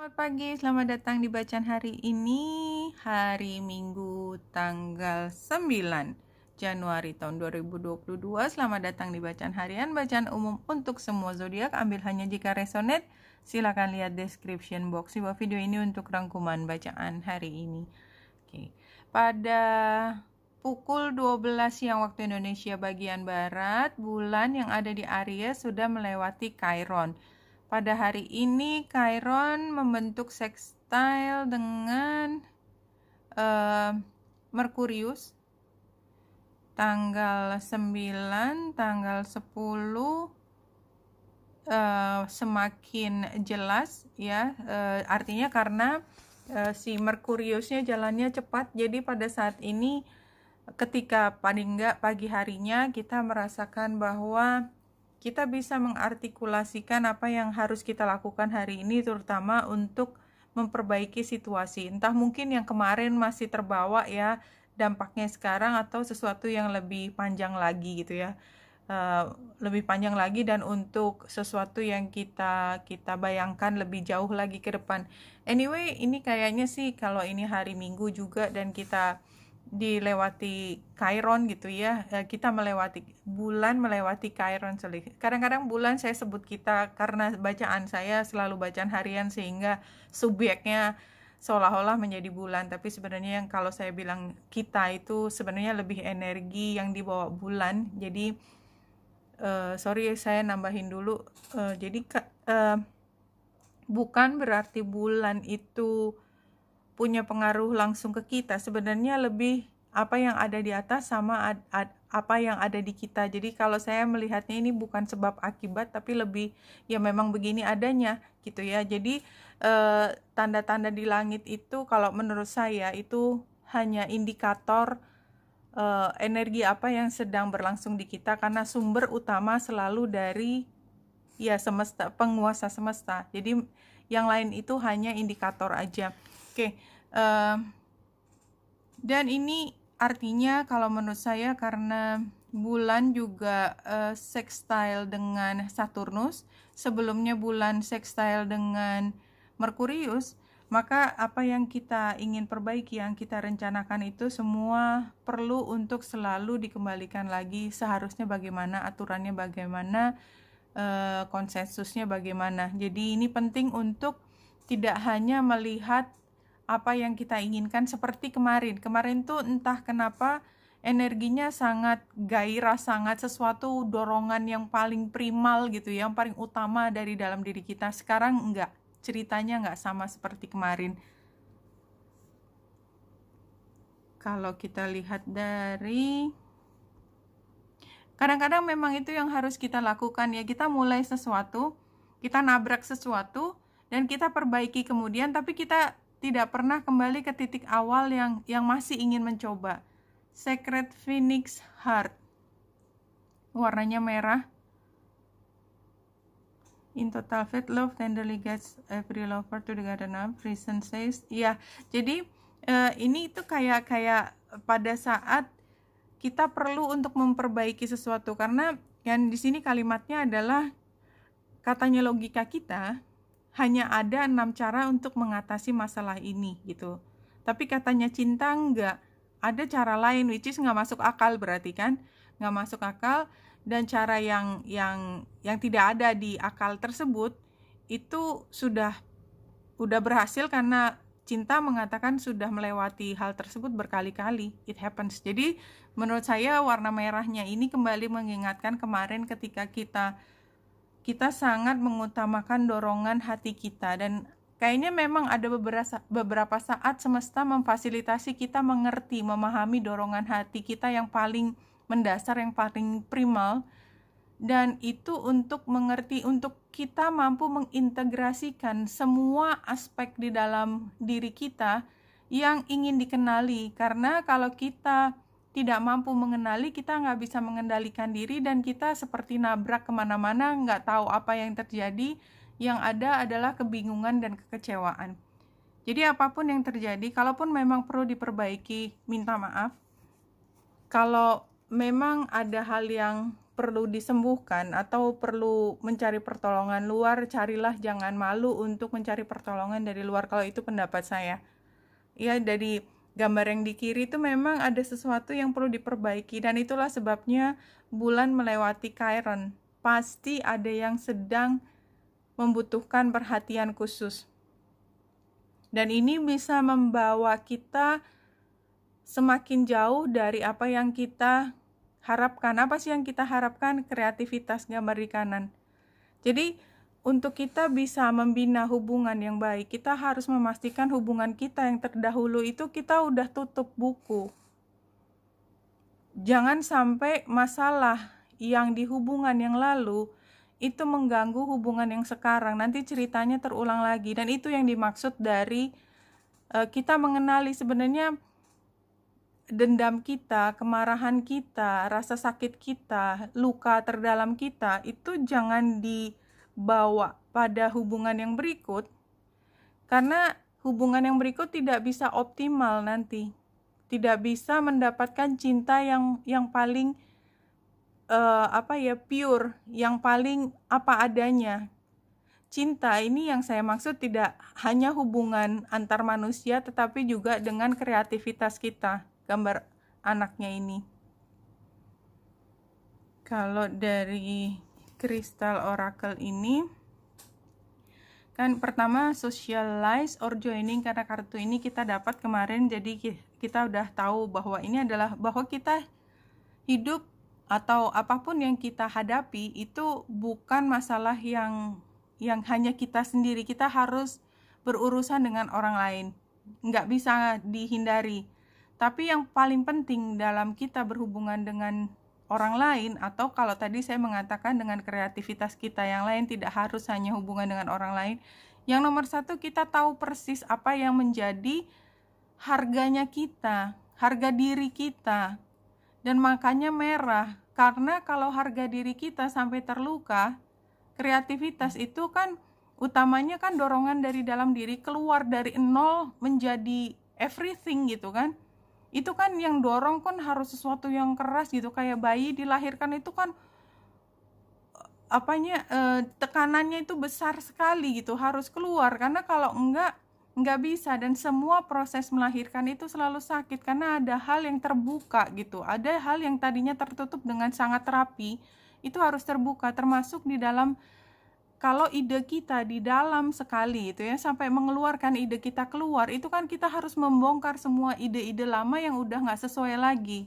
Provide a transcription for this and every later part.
Selamat pagi, selamat datang di bacaan hari ini, hari Minggu tanggal 9 Januari tahun 2022. Selamat datang di bacaan harian, bacaan umum untuk semua zodiak. Ambil hanya jika resonate. Silakan lihat description box di bawah video ini untuk rangkuman bacaan hari ini. Oke. Pada pukul 12 siang waktu Indonesia bagian barat, bulan yang ada di Aries sudah melewati Chiron. Pada hari ini Chiron membentuk sextile dengan Merkurius tanggal 9, tanggal 10 semakin jelas ya, artinya karena si Merkuriusnya jalannya cepat, jadi pada saat ini ketika paling enggak pagi harinya kita merasakan bahwa kita bisa mengartikulasikan apa yang harus kita lakukan hari ini, terutama untuk memperbaiki situasi. Entah mungkin yang kemarin masih terbawa ya dampaknya sekarang, atau sesuatu yang lebih panjang lagi gitu ya. Lebih panjang lagi dan untuk sesuatu yang kita bayangkan lebih jauh lagi ke depan. Anyway, ini kayaknya sih kalau ini hari Minggu juga dan kita dilewati Chiron gitu ya, kita melewati bulan, melewati Chiron. Kadang-kadang bulan saya sebut kita karena bacaan saya selalu bacaan harian sehingga subjeknya seolah-olah menjadi bulan, tapi sebenarnya yang kalau saya bilang kita itu sebenarnya lebih energi yang dibawa bulan. Jadi sorry saya nambahin dulu, jadi bukan berarti bulan itu punya pengaruh langsung ke kita, sebenarnya lebih apa yang ada di atas sama apa yang ada di kita. Jadi kalau saya melihatnya ini bukan sebab akibat, tapi lebih ya memang begini adanya gitu ya. Jadi tanda-tanda di langit itu kalau menurut saya itu hanya indikator energi apa yang sedang berlangsung di kita, karena sumber utama selalu dari ya semesta, penguasa semesta. Jadi yang lain itu hanya indikator aja. Oke, dan ini artinya kalau menurut saya karena bulan juga sextile dengan Saturnus, sebelumnya bulan sextile dengan Merkurius, maka apa yang kita ingin perbaiki, yang kita rencanakan itu semua perlu untuk selalu dikembalikan lagi seharusnya bagaimana, aturannya bagaimana, konsensusnya bagaimana. Jadi ini penting untuk tidak hanya melihat apa yang kita inginkan seperti kemarin. Kemarin tuh entah kenapa energinya sangat gairah, sangat sesuatu dorongan yang paling primal gitu, yang paling utama dari dalam diri kita. Sekarang enggak, ceritanya enggak sama seperti kemarin. Kalau kita lihat dari kadang-kadang memang itu yang harus kita lakukan ya, kita mulai sesuatu, kita nabrak sesuatu dan kita perbaiki kemudian, tapi kita tidak pernah kembali ke titik awal yang masih ingin mencoba. Sacred Phoenix Heart, warnanya merah. In total faith, love tenderly guides every lover to the garden of reason says. Ya, jadi ini itu kayak pada saat kita perlu untuk memperbaiki sesuatu, karena yang di sini kalimatnya adalah katanya logika kita hanya ada 6 cara untuk mengatasi masalah ini gitu. Tapi katanya cinta enggak, ada cara lain which is nggak masuk akal, berarti kan nggak masuk akal, dan cara yang tidak ada di akal tersebut itu udah berhasil karena cinta mengatakan sudah melewati hal tersebut berkali-kali. It happens. Jadi menurut saya warna merahnya ini kembali mengingatkan kemarin ketika kita sangat mengutamakan dorongan hati kita, dan kayaknya memang ada beberapa saat semesta memfasilitasi kita mengerti, memahami dorongan hati kita yang paling mendasar, yang paling primal, dan itu untuk mengerti, untuk kita mampu mengintegrasikan semua aspek di dalam diri kita yang ingin dikenali. Karena kalau kita tidak mampu mengenali, kita nggak bisa mengendalikan diri, dan kita seperti nabrak kemana-mana, nggak tahu apa yang terjadi. Yang ada adalah kebingungan dan kekecewaan. Jadi apapun yang terjadi, kalaupun memang perlu diperbaiki, minta maaf. Kalau memang ada hal yang perlu disembuhkan atau perlu mencari pertolongan luar, carilah, jangan malu untuk mencari pertolongan dari luar. Kalau itu pendapat saya. Ya, dari gambar yang di kiri itu memang ada sesuatu yang perlu diperbaiki, dan itulah sebabnya bulan melewati Chiron. Pasti ada yang sedang membutuhkan perhatian khusus. Dan ini bisa membawa kita semakin jauh dari apa yang kita harapkan. Apa sih yang kita harapkan? Kreativitas, gambar di kanan. Jadi untuk kita bisa membina hubungan yang baik, kita harus memastikan hubungan kita yang terdahulu itu kita udah tutup buku. Jangan sampai masalah yang di hubungan yang lalu itu mengganggu hubungan yang sekarang. Nanti ceritanya terulang lagi. Dan itu yang dimaksud dari kita mengenali sebenarnya dendam kita, kemarahan kita, rasa sakit kita, luka terdalam kita, itu jangan dibawa pada hubungan yang berikut, karena hubungan yang berikut tidak bisa optimal nanti, tidak bisa mendapatkan cinta yang paling pure, yang paling apa adanya. Cinta ini yang saya maksud tidak hanya hubungan antar manusia, tetapi juga dengan kreativitas kita. Gambar anaknya ini. Kalau dari Crystal Oracle ini, kan pertama socialize or joining, karena kartu ini kita dapat kemarin, jadi kita udah tahu bahwa ini adalah bahwa kita hidup atau apapun yang kita hadapi itu bukan masalah yang hanya kita sendiri. Kita harus berurusan dengan orang lain, nggak bisa dihindari. Tapi yang paling penting dalam kita berhubungan dengan orang lain, atau kalau tadi saya mengatakan dengan kreativitas kita yang lain, tidak harus hanya hubungan dengan orang lain. Yang nomor satu, kita tahu persis apa yang menjadi harganya kita, harga diri kita. Dan makanya merah, karena kalau harga diri kita sampai terluka, kreativitas itu kan utamanya kan dorongan dari dalam diri, keluar dari nol menjadi everything gitu kan. Itu kan yang dorong kan harus sesuatu yang keras gitu, kayak bayi dilahirkan itu kan tekanannya itu besar sekali gitu, harus keluar, karena kalau enggak bisa. Dan semua proses melahirkan itu selalu sakit karena ada hal yang terbuka gitu, ada hal yang tadinya tertutup dengan sangat rapi, itu harus terbuka, termasuk di dalam, kalau ide kita di dalam sekali itu ya, sampai mengeluarkan ide kita keluar, itu kan kita harus membongkar semua ide-ide lama yang udah nggak sesuai lagi.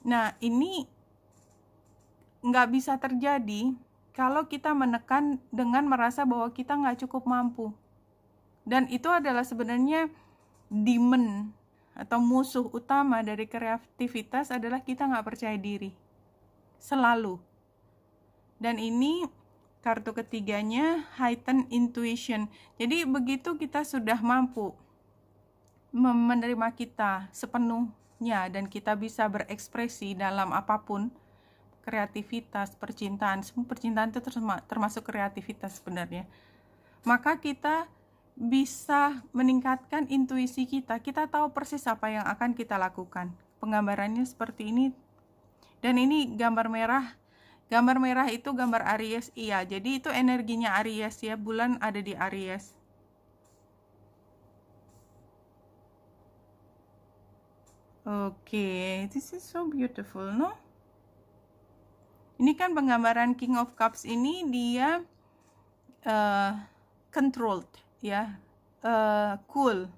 Nah, ini nggak bisa terjadi kalau kita menekan dengan merasa bahwa kita nggak cukup mampu. Dan itu adalah sebenarnya demon atau musuh utama dari kreativitas, adalah kita nggak percaya diri. Selalu. Dan ini kartu ketiganya, heightened intuition. Jadi begitu kita sudah mampu menerima kita sepenuhnya dan kita bisa berekspresi dalam apapun, kreativitas, percintaan, semua percintaan itu termasuk kreativitas sebenarnya. Maka kita bisa meningkatkan intuisi kita. Kita tahu persis apa yang akan kita lakukan. Penggambarannya seperti ini. Dan ini gambar merah. Gambar merah itu gambar Aries, iya. Jadi itu energinya Aries ya, bulan ada di Aries. Oke, this is so beautiful, no? Ini kan penggambaran King of Cups ini dia controlled ya, cool.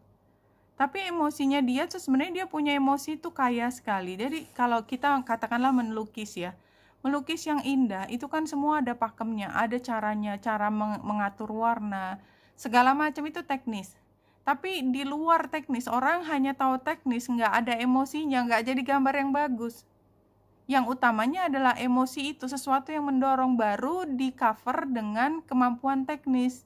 Tapi emosinya dia tuh sebenarnya dia punya emosi itu kaya sekali. Jadi kalau kita katakanlah melukis ya, melukis yang indah itu kan semua ada pakemnya, ada caranya, cara mengatur warna, segala macam itu teknis. Tapi di luar teknis, orang hanya tahu teknis, nggak ada emosinya, nggak jadi gambar yang bagus. Yang utamanya adalah emosi itu, sesuatu yang mendorong, baru di cover dengan kemampuan teknis.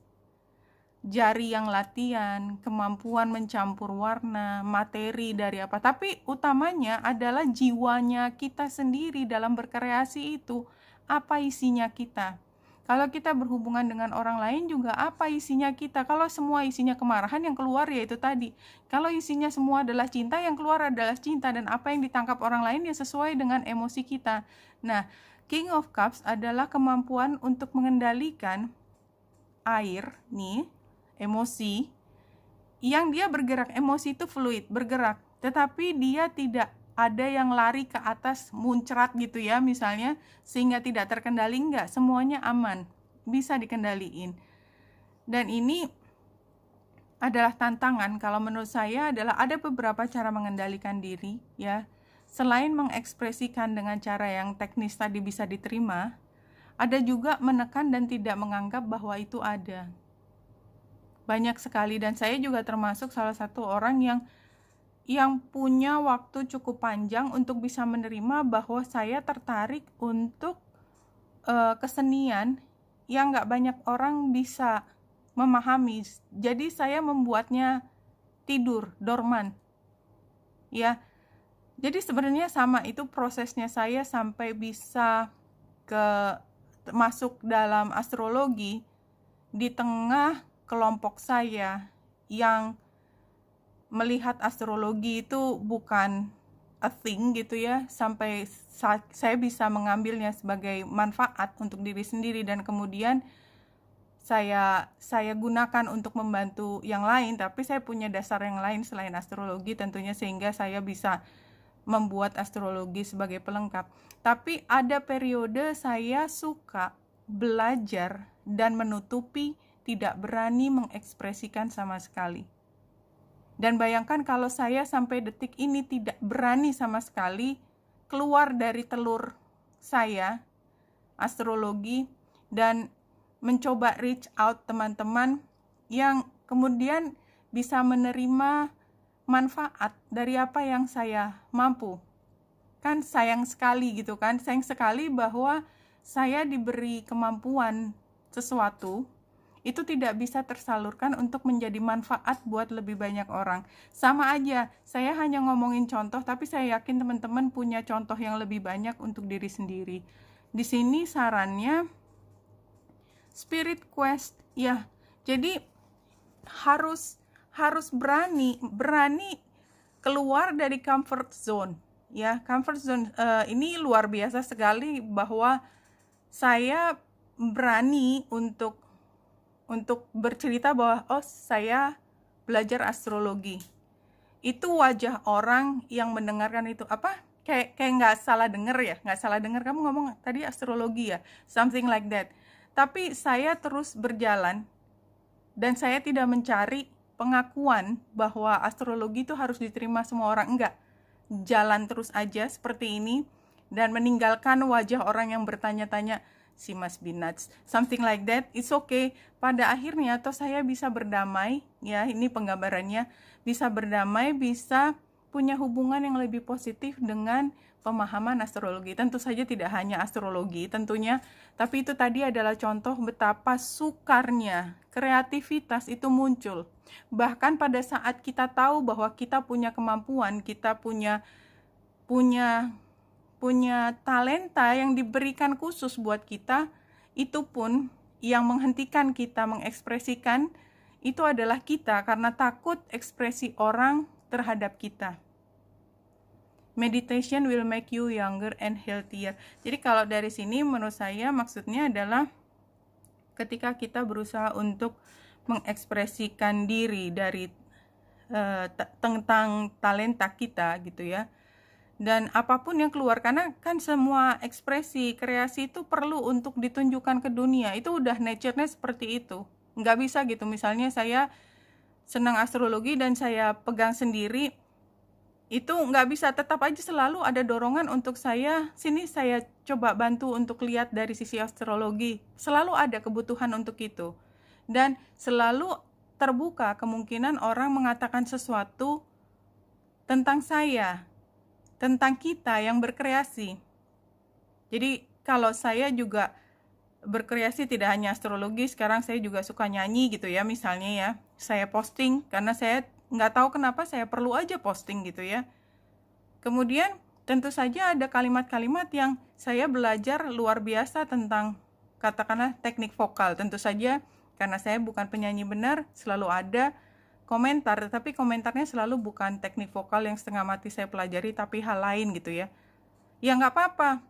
Jari yang latihan, kemampuan mencampur warna, materi dari apa. Tapi utamanya adalah jiwanya kita sendiri dalam berkreasi itu. Apa isinya kita? Kalau kita berhubungan dengan orang lain juga apa isinya kita. Kalau semua isinya kemarahan, yang keluar ya itu tadi. Kalau isinya semua adalah cinta, yang keluar adalah cinta. Dan apa yang ditangkap orang lain ya sesuai dengan emosi kita. Nah, King of Cups adalah kemampuan untuk mengendalikan air nih, emosi, yang dia bergerak. Emosi itu fluid, bergerak, tetapi dia tidak ada yang lari ke atas muncrat gitu ya misalnya, sehingga tidak terkendali. Enggak, semuanya aman, bisa dikendaliin. Dan ini adalah tantangan. Kalau menurut saya adalah ada beberapa cara mengendalikan diri ya. Selain mengekspresikan dengan cara yang teknis tadi bisa diterima, ada juga menekan dan tidak menganggap bahwa itu ada. Banyak sekali, dan saya juga termasuk salah satu orang yang punya waktu cukup panjang untuk bisa menerima bahwa saya tertarik untuk kesenian yang nggak banyak orang bisa memahami. Jadi saya membuatnya tidur, dorman. Ya, jadi sebenarnya sama, itu prosesnya saya sampai bisa masuk dalam astrologi di tengah kelompok saya yang melihat astrologi itu bukan a thing gitu ya, sampai saya bisa mengambilnya sebagai manfaat untuk diri sendiri, dan kemudian saya gunakan untuk membantu yang lain. Tapi saya punya dasar yang lain selain astrologi tentunya, sehingga saya bisa membuat astrologi sebagai pelengkap. Tapi ada periode saya suka belajar dan menutupi, tidak berani mengekspresikan sama sekali. Dan bayangkan kalau saya sampai detik ini tidak berani sama sekali keluar dari telur saya, astrologi, dan mencoba reach out teman-teman yang kemudian bisa menerima manfaat dari apa yang saya mampu. Kan sayang sekali gitu kan, sayang sekali bahwa saya diberi kemampuan sesuatu, itu tidak bisa tersalurkan untuk menjadi manfaat buat lebih banyak orang. Sama aja, saya hanya ngomongin contoh, tapi saya yakin teman-teman punya contoh yang lebih banyak untuk diri sendiri. Di sini sarannya Spirit Quest ya. Jadi harus berani keluar dari comfort zone ya. Comfort zone ini luar biasa sekali, bahwa saya berani untuk bercerita bahwa saya belajar astrologi. Itu wajah orang yang mendengarkan itu apa? Kayak nggak salah dengar ya, nggak salah dengar, kamu ngomong tadi astrologi ya, something like that. Tapi saya terus berjalan dan saya tidak mencari pengakuan bahwa astrologi itu harus diterima semua orang, enggak. Jalan terus aja seperti ini dan meninggalkan wajah orang yang bertanya-tanya, she must be nuts, something like that. It's okay. Pada akhirnya toh saya bisa berdamai ya, ini penggambarannya, bisa berdamai, bisa punya hubungan yang lebih positif dengan pemahaman astrologi. Tentu saja tidak hanya astrologi tentunya, tapi itu tadi adalah contoh betapa sukarnya kreativitas itu muncul. Bahkan pada saat kita tahu bahwa kita punya kemampuan, kita punya talenta yang diberikan khusus buat kita, itu pun yang menghentikan kita mengekspresikan itu adalah kita, karena takut ekspresi orang terhadap kita. Meditation will make you younger and healthier. Jadi kalau dari sini menurut saya maksudnya adalah ketika kita berusaha untuk mengekspresikan diri dari tentang talenta kita gitu ya. Dan apapun yang keluar, karena kan semua ekspresi, kreasi itu perlu untuk ditunjukkan ke dunia. Itu udah nature-nya seperti itu. Nggak bisa gitu, misalnya saya senang astrologi dan saya pegang sendiri, itu nggak bisa. Tetap aja selalu ada dorongan untuk saya coba bantu untuk lihat dari sisi astrologi. Selalu ada kebutuhan untuk itu. Dan selalu terbuka kemungkinan orang mengatakan sesuatu tentang saya, tentang kita yang berkreasi. Jadi kalau saya juga berkreasi tidak hanya astrologi, sekarang saya juga suka nyanyi gitu ya, misalnya ya, saya posting karena saya nggak tahu kenapa saya perlu aja posting gitu ya. Kemudian tentu saja ada kalimat-kalimat yang saya belajar luar biasa tentang katakanlah teknik vokal. Tentu saja karena saya bukan penyanyi benar, selalu ada komentar, tetapi komentarnya selalu bukan teknik vokal yang setengah mati saya pelajari, tapi hal lain gitu ya. Ya nggak apa-apa.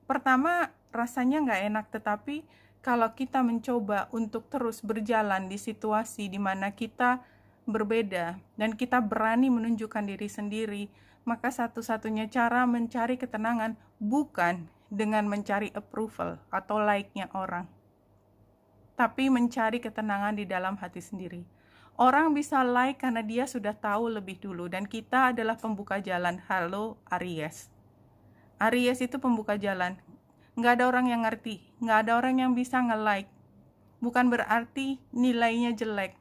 Pertama rasanya nggak enak, tetapi kalau kita mencoba untuk terus berjalan di situasi di mana kita berbeda dan kita berani menunjukkan diri sendiri, maka satu-satunya cara mencari ketenangan bukan dengan mencari approval atau like-nya orang, tapi mencari ketenangan di dalam hati sendiri. Orang bisa like karena dia sudah tahu lebih dulu, dan kita adalah pembuka jalan. Halo Aries. Aries itu pembuka jalan. Nggak ada orang yang ngerti, nggak ada orang yang bisa nge-like. Bukan berarti nilainya jelek,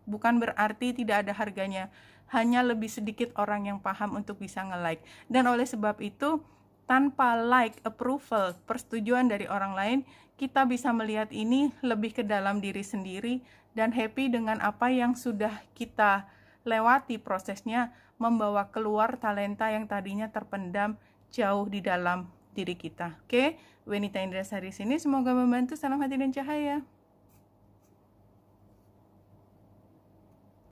bukan berarti tidak ada harganya. Hanya lebih sedikit orang yang paham untuk bisa nge-like. Dan oleh sebab itu, tanpa like, approval, persetujuan dari orang lain, kita bisa melihat ini lebih ke dalam diri sendiri dan happy dengan apa yang sudah kita lewati prosesnya, membawa keluar talenta yang tadinya terpendam jauh di dalam diri kita. Oke, Wenita Indrasari sini, semoga membantu. Salam hati dan cahaya.